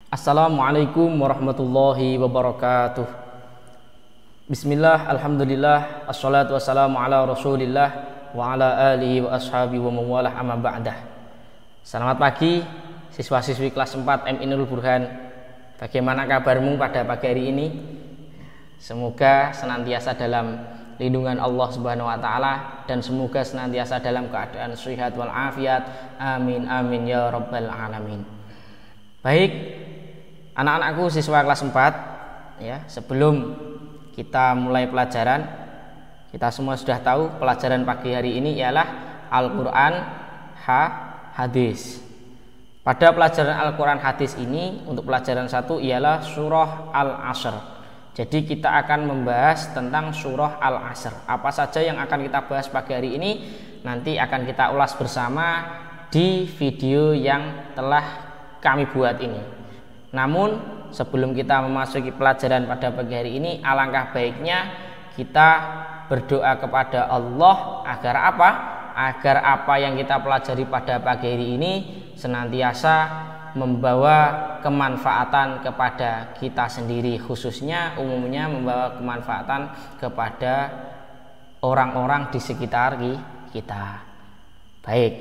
Assalamualaikum warahmatullahi wabarakatuh. Bismillah, alhamdulillah, assalatu wassalamu ala rasulillah wa ala alihi wa ashabihi wa mawalah amma ba'dah. Selamat pagi siswa-siswi kelas 4 MI Nurul Burhan. Bagaimana kabarmu pada pagi hari ini? Semoga senantiasa dalam lindungan Allah Subhanahu wa taala dan semoga senantiasa dalam keadaan sehat wal afiat. Amin amin ya rabbal alamin. Baik, anak-anakku siswa kelas 4 ya, sebelum kita mulai pelajaran, kita semua sudah tahu pelajaran pagi hari ini ialah Al-Qur'an hadis. Pada pelajaran Al-Qur'an hadis ini untuk pelajaran 1 ialah surah Al-Asr. Jadi kita akan membahas tentang surah Al-Asr. Apa saja yang akan kita bahas pagi hari ini nanti akan kita ulas bersama di video yang telah kami buat ini. Namun sebelum kita memasuki pelajaran pada pagi hari ini, alangkah baiknya kita berdoa kepada Allah agar apa? Agar apa yang kita pelajari pada pagi hari ini senantiasa membawa kemanfaatan kepada kita sendiri, khususnya umumnya membawa kemanfaatan kepada orang-orang di sekitar kita. Baik,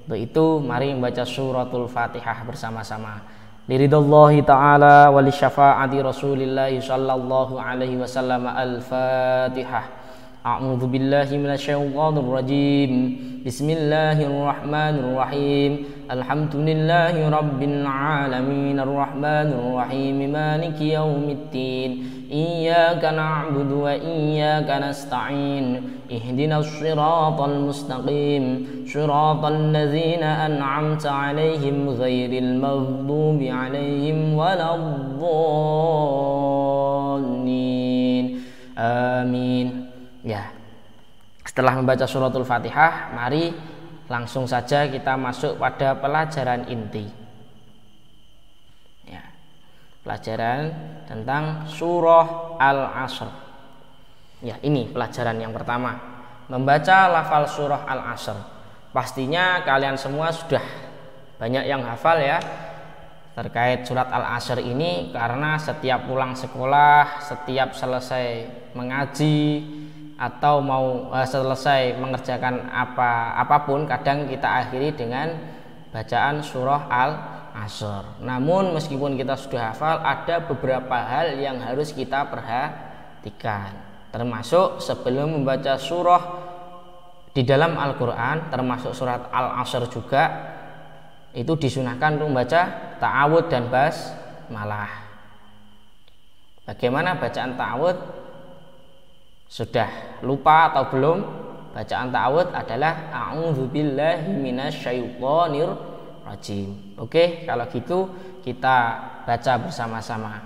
untuk itu mari membaca suratul Fatihah bersama-sama. Liridhallahi ta'ala wa li syafa'ati Rasulillahi sallallahu alaihi wasallam. Al-Fatihah. A'udzu billahi minasyaitonir rajim. Bismillahirrahmanirrahim. Alhamdulillahi rabbil alamin arrahmanir rahim maliki yaumiddin. Iyyaka na'budu wa iyyaka nasta'in. Ihdinas siratal mustaqim. Siratal ladzina an'amta 'alaihim ghairil maghdubi 'alaihim waladdallin. Amin. Ya. Setelah membaca suratul Fatihah, mari langsung saja kita masuk pada pelajaran inti. Ya. Pelajaran tentang surah Al-Asr. Ya, ini pelajaran yang pertama. Membaca lafal surah Al-Asr. Pastinya kalian semua sudah banyak yang hafal ya terkait surat Al-Asr ini, karena setiap pulang sekolah, setiap selesai mengaji atau mau selesai mengerjakan apapun, kadang kita akhiri dengan bacaan surah Al-Asr. Namun meskipun kita sudah hafal, ada beberapa hal yang harus kita perhatikan, termasuk sebelum membaca surah di dalam Al-Quran, termasuk surat Al-Asr juga, itu disunahkan untuk membaca ta'awud dan basmalah. Bagaimana bacaan ta'awud? Sudah lupa atau belum? Bacaan ta'awud adalah a'udzubillahi minasyaitonir rajim. Oke, kalau gitu kita baca bersama-sama.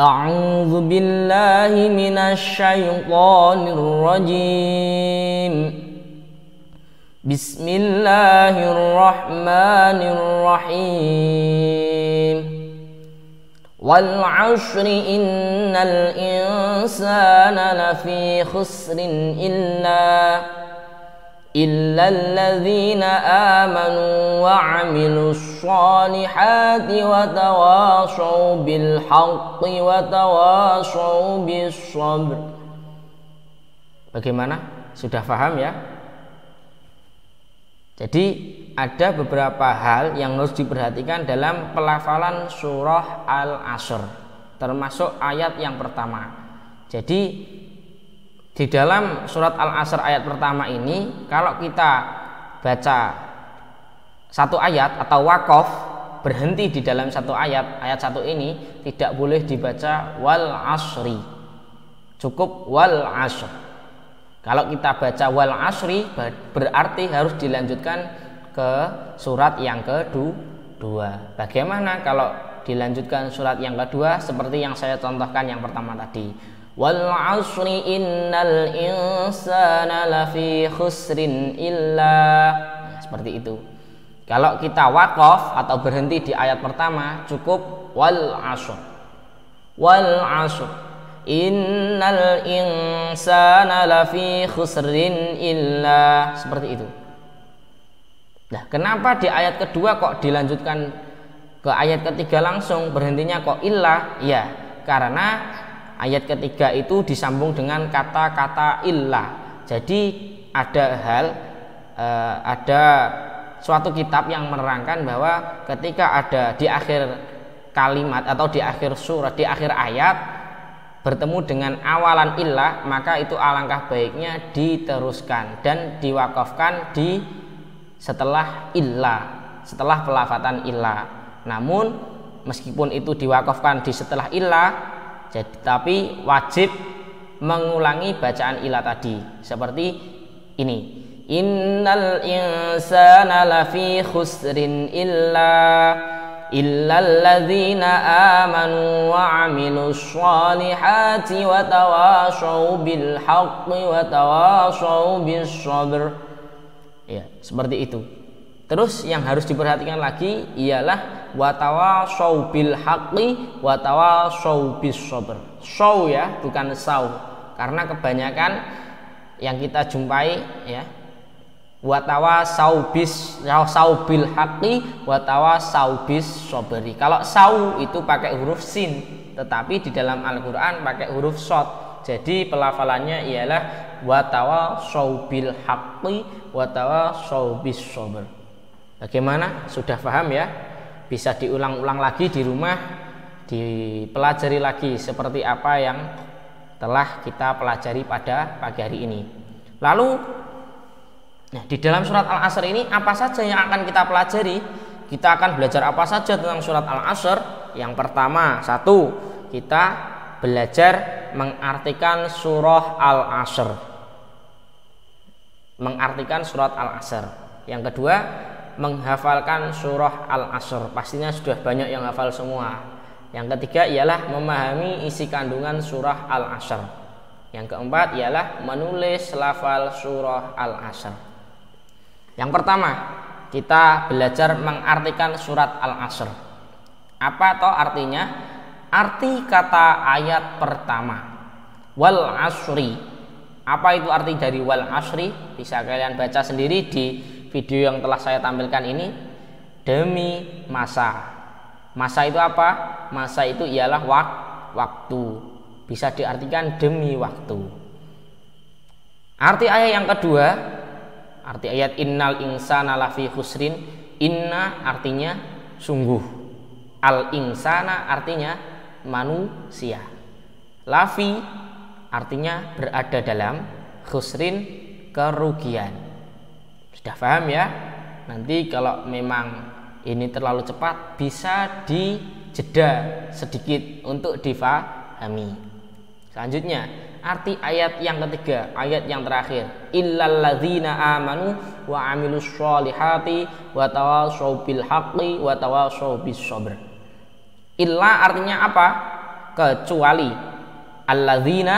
A'udzubillahi minasyaitonir rajim. Bismillahirrahmanirrahim. Wal 'ashri innal insana lafi khusrin illa alladzina amanu wa 'amilus shalihati wa tawashaw bil haqqi wa tawashaw bis sabr. Bagaimana? Sudah paham ya? Jadi ada beberapa hal yang harus diperhatikan dalam pelafalan surah Al-Asr, termasuk ayat yang pertama. Jadi di dalam surat Al-Asr ayat pertama ini, kalau kita baca satu ayat atau wakof, berhenti di dalam satu ayat satu ini tidak boleh dibaca wal asri, cukup wal asr. Kalau kita baca wal asri berarti harus dilanjutkan ke surat yang kedua. Bagaimana kalau dilanjutkan surat yang kedua? Seperti yang saya contohkan yang pertama tadi. Wal asri innal insana lafi khusrin illa. Nah, seperti itu. Kalau kita waqaf atau berhenti di ayat pertama, cukup wal asr. Wal asr. Innal insana lafi khusrin illa. Seperti itu. Nah, kenapa di ayat kedua kok dilanjutkan ke ayat ketiga langsung berhentinya kok illah? Ya, karena ayat ketiga itu disambung dengan kata-kata illah. Jadi ada suatu kitab yang menerangkan bahwa ketika ada di akhir kalimat atau di akhir surat, di akhir ayat bertemu dengan awalan illah, maka itu alangkah baiknya diteruskan dan diwakafkan di setelah illah, setelah pelafatan illah. Namun meskipun itu diwakafkan di setelah illah, tapi wajib mengulangi bacaan illah tadi seperti ini. Innal insana lafi khusrin illalladzina amanu wa amilus sholihati wa tawashaw bil haqqi wa tawashaw bis sabr. Ya, seperti itu. Terus yang harus diperhatikan lagi ialah wa tawashaw bil haqqi wa tawashaw bis sabr. Shaw ya, bukan saw. Karena kebanyakan yang kita jumpai ya, watawa saubis saubil haqqi watawa saubis soberi. Kalau sau itu pakai huruf sin, tetapi di dalam Al-Quran pakai huruf shad. Jadi pelafalannya ialah watawa saubil haqqi watawa saubis sober. Bagaimana? Sudah paham ya? Bisa diulang-ulang lagi di rumah, dipelajari lagi seperti apa yang telah kita pelajari pada pagi hari ini. Lalu nah, di dalam surat Al-Asr ini apa saja yang akan kita pelajari? Kita akan belajar apa saja tentang surat Al-Asr? Yang pertama, satu, kita belajar mengartikan surah Al-Asr. Mengartikan surat Al-Asr. Yang kedua, menghafalkan surah Al-Asr. Pastinya sudah banyak yang hafal semua. Yang ketiga ialah memahami isi kandungan surah Al-Asr. Yang keempat ialah menulis lafal surah Al-Asr. Yang pertama, kita belajar mengartikan surat Al-Asr. Apa toh artinya? Arti kata ayat pertama, wal asri. Apa itu arti dari wal asri? Bisa kalian baca sendiri di video yang telah saya tampilkan ini. Demi masa. Masa itu apa? Masa itu ialah waktu. Bisa diartikan demi waktu. Arti ayat yang kedua, arti ayat innal insana lafi khusrin. Inna artinya sungguh, al insana artinya manusia, lafi artinya berada dalam, khusrin kerugian. Sudah paham ya? Nanti kalau memang ini terlalu cepat bisa dijeda sedikit untuk difahami. Selanjutnya, arti ayat yang ketiga, ayat yang terakhir, illalladzina amanu wa amilus sholihati wa tawashaw bil haqqi wa tawashaw bis sabr. Illa artinya apa? Kecuali. Alladzina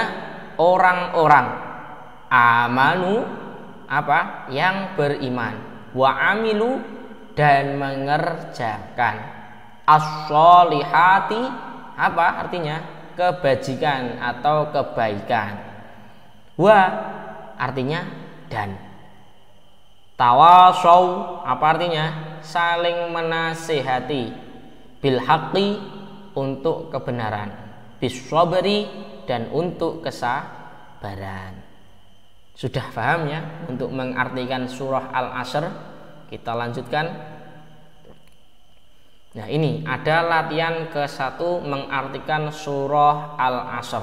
orang-orang, amanu apa? Yang beriman, wa amilu dan mengerjakan, as-sholihati apa artinya? Kebajikan atau kebaikan. Wa artinya dan. Tawashaw apa artinya? Saling menasihati. Bil haqqi untuk kebenaran. Bis sabri dan untuk kesabaran. Sudah paham ya untuk mengartikan surah Al-Asr? Kita lanjutkan. Nah, ini ada latihan ke-1 mengartikan surah Al-Asr.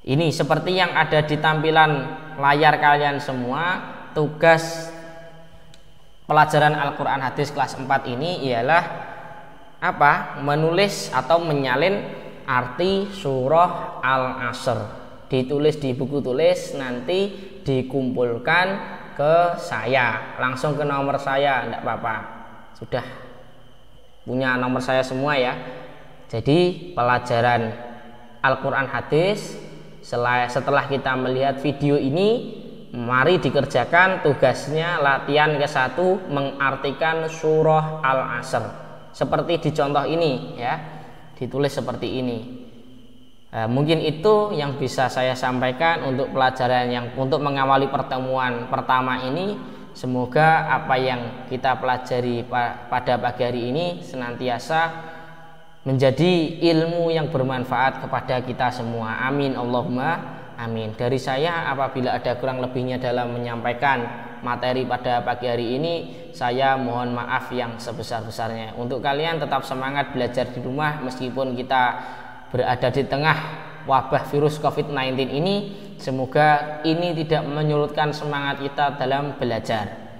Ini seperti yang ada di tampilan layar kalian semua. Tugas pelajaran Al-Quran Hadis kelas 4 ini ialah apa? Menulis atau menyalin arti surah Al-Asr. Ditulis di buku tulis, nanti dikumpulkan ke saya, langsung ke nomor saya, enggak apa-apa. Sudah punya nomor saya semua ya. Jadi pelajaran Al-Quran Hadis setelah kita melihat video ini, mari dikerjakan tugasnya latihan ke-1 mengartikan surah Al-Asr. Seperti di contoh ini ya, ditulis seperti ini. Mungkin itu yang bisa saya sampaikan untuk pelajaran yang untuk mengawali pertemuan pertama ini. Semoga apa yang kita pelajari pada pagi hari ini senantiasa menjadi ilmu yang bermanfaat kepada kita semua. Amin Allahumma amin. Dari saya, apabila ada kurang lebihnya dalam menyampaikan materi pada pagi hari ini, saya mohon maaf yang sebesar-besarnya. Untuk kalian tetap semangat belajar di rumah meskipun kita berada di tengah wabah virus COVID-19 ini. Semoga ini tidak menyurutkan semangat kita dalam belajar.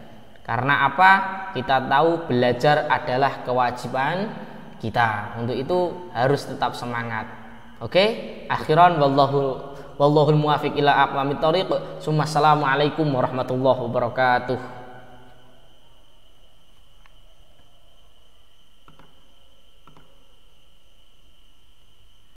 Karena apa? Kita tahu belajar adalah kewajiban kita. Untuk itu harus tetap semangat. Oke? Akhiran wallahul muwaffiq ila aqwamit thoriq. Assalamualaikum warahmatullahi wabarakatuh.